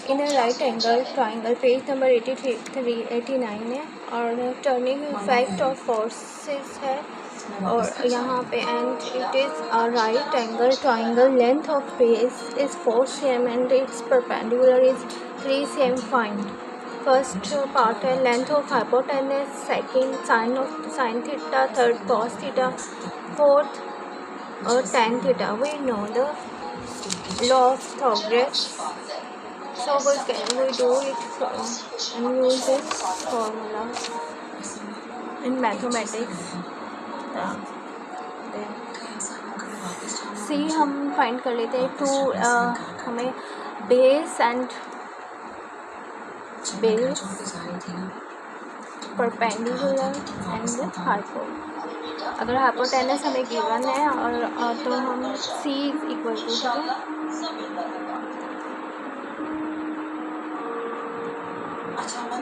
इन अ right angle triangle, page number 89 है और turning effect of forces है और यहाँ पे and it is a right angle triangle, length of base is 4 cm and its perpendicular is 3 cm find. First part है length of hypotenuse, second sine theta, third cos theta, fourth और tan theta. We know the law of progress, so we do it and use this formula in mathematics. सी हम find कर लेते हैं to हमें base and base perpendicular and hypo. अगर hypotenuse हमें given है और तो हम सी इक्वल टू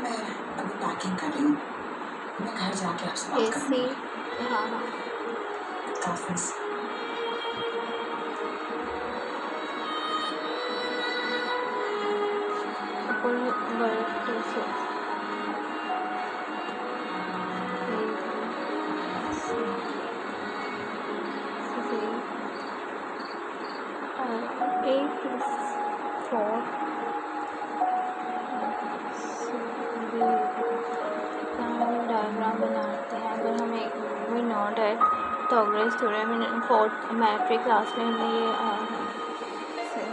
मैं अभी पैकिंग कर रही हूँ, मैं घर जाके आपसे बात करूँगी। हाँ ऑफिस डायग्राम बनाते हैं। अगर हमें we know that progress theorem fourth matric class में हमने ये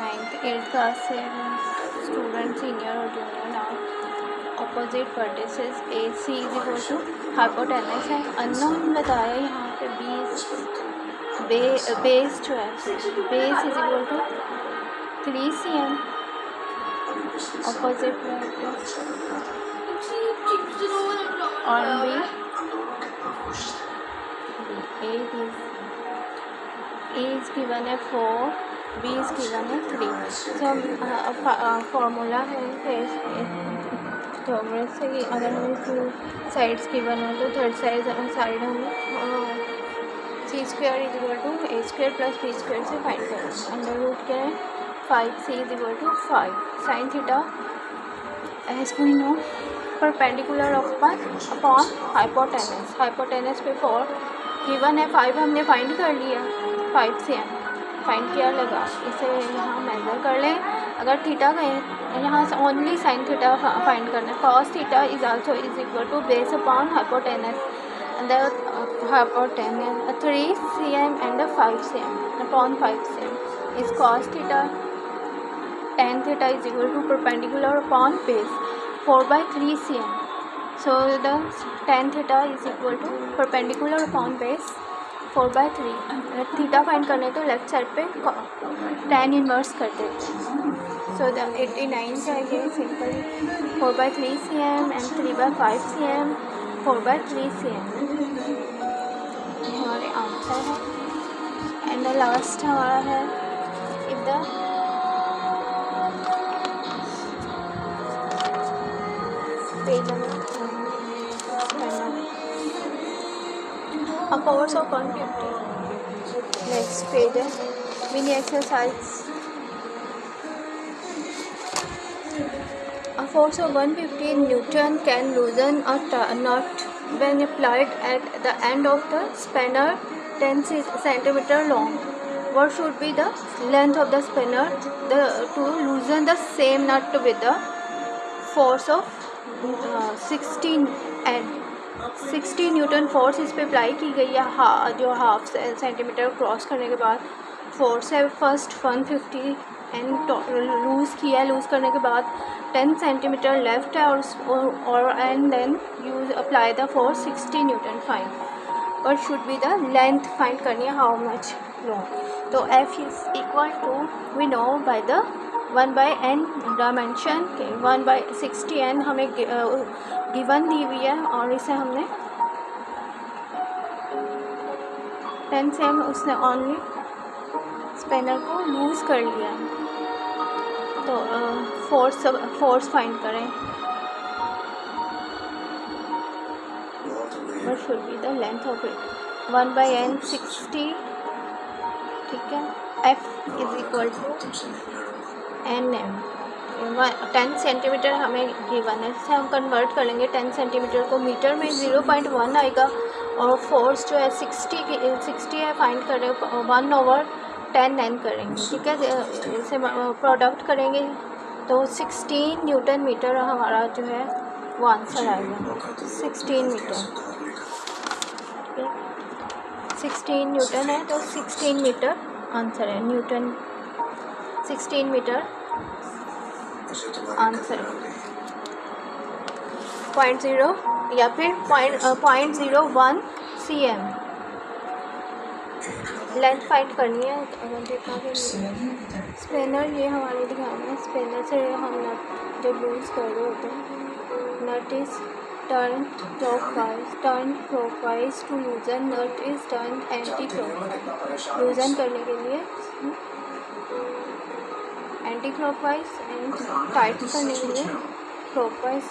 9th 8th क्लास से स्टूडेंट सीनियर और junior now opposite vertices A C is equal to hypotenuse है अननोन बताया यहाँ पे बेस जो है base is equal to 3 cm opposite vertex और बी ए इज गिवन है 4, बी इज गिवन है 3। सो फॉर्मूला है प्रोग्रेस से कि अगर हमें 2 साइड्स गिवन हो तो थर्ड साइड हम C square is equal to A square plus B square से फाइंड करें। अंडर रूट क्या है 5c is equal to 5 sine theta as we know perpendicular upon hypotenuse पे 4 गिवन है 5 हमने फाइंड कर लिया 5 cm फाइंड किया लगा। इसे यहाँ मेजर कर लें। अगर थीटा कहें यहाँ से ओनली साइन थीटा फाइंड करना है। Cos theta is also is equal to base upon hypotenuse and the hypotenuse 3 cm and 5 cm upon 5 cm is cos theta. Tan theta is equal to perpendicular upon base 4 by 3 cm. So the tan theta is equal to perpendicular upon base 4 by 3. Theta find करने तो left side पे tan inverse कर देते हैं। So the 89 चाहिए simple 4 by 3 cm and 3 by 5 cm 4 by 3 cm हमारे answer है। And the last हमारा है if the page a force of 150 next page है mini exercise. A force of 150 Newton can loosen a nut when applied at the end of the spanner 10 cm long. What should be the length of the spanner to loosen the same nut with the force of 60 Newton force इस पे apply की गई है। जो half centimetre cross करने के बाद force है फर्स्ट 150 एंड लूज़ किया। लूज़ करने के बाद 10 सेंटीमीटर लेफ्ट है और and then use apply the force 60 newton find. और should be the length find करनी है हाउ मच लॉन्ग। तो F is equal to we know by the 1/n dimension के 1/60n हमें गिवन दी हुई है और इसे हमने 10 से हम उसने ओनली स्पेनर को लूज़ कर लिया। तो फोर्स फाइंड करें। what should be the length of it 1/n 60 ठीक है। f is equal to Nm 10 centimetre हमें गिवन है, इससे हम कन्वर्ट करेंगे 10 सेंटीमीटर को मीटर में 0.1 आएगा और फोर्स जो है 60 है, फाइंड करें 1/10 करेंगे, ठीक है। इसे प्रोडक्ट करेंगे तो 16 न्यूटन मीटर हमारा जो है वो आंसर आएगा, 16 मीटर, ठीक है। 16 न्यूटन है तो 16 मीटर आंसर है, न्यूटन 16 मीटर आंसर। 0.0 या फिर 0.01 cm लेंथ फाइंड करनी है। अगर देखा कि स्पेनर ये हमारे ध्यान है, स्पेनर से हम नट जब यूज़ कर रहे होते हैं, nut is turn clockwise to loosen, nut is turn anti clockwise, loosen करने के लिए एंटी क्लॉकवाइज एंड टाइट करने के लिए क्लॉकवाइज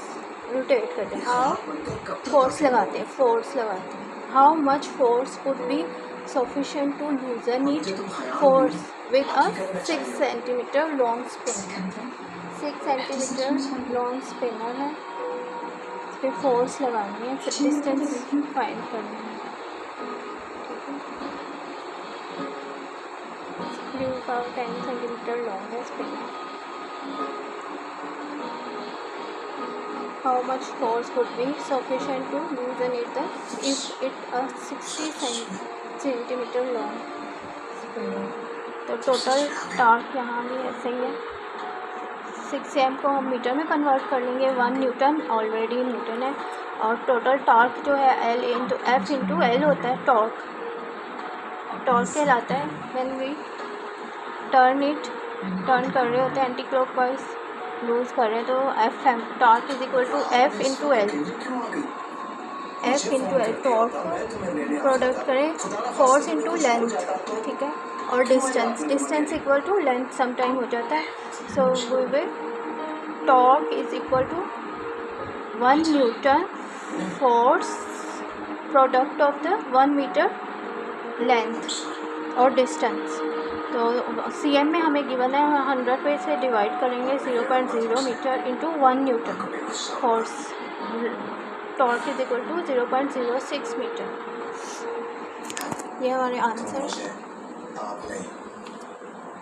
रोटेट करते हैं। हाउ फोर्स लगाते हैं, how much force would be sufficient to loosen it, force with a 6 centimeter long spinner, 6 centimeter long spinner है, इस पर फोर्स लगानी है, डिस्टेंस फाइंड करनी है, स्क्रू का 10 सेंटीमीटर लॉन्ग है spinner. How much force would be sufficient to loosen it if it a 60 centimetre long spinner. तो टोटल टॉर्क यहाँ भी ऐसे ही है, 6 cm को हम मीटर में कन्वर्ट कर लेंगे, 1 न्यूटन ऑलरेडी न्यूटन है, और टोटल टॉर्क जो है F इंटू L होता है, टॉर्क कहलाता है। व्हेन वी टर्न कर रहे होते हैं एंटी क्लॉकवाइज, लूज़ कर रहे हैं, तो torque is equal to F into L, torque product करें फोर्स इंटू लेंथ, ठीक है, और distance equal to length sometime हो जाता है। So we will torque is equal to 1 newton force product of the 1 metre length और distance. तो cm में हमें गिवन है, 100 पे से डिवाइड करेंगे, 0.0 metre into 1 newton force, torque is equal to 0.06 metre. ये हमारे आंसर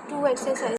2 एक्सरसाइज।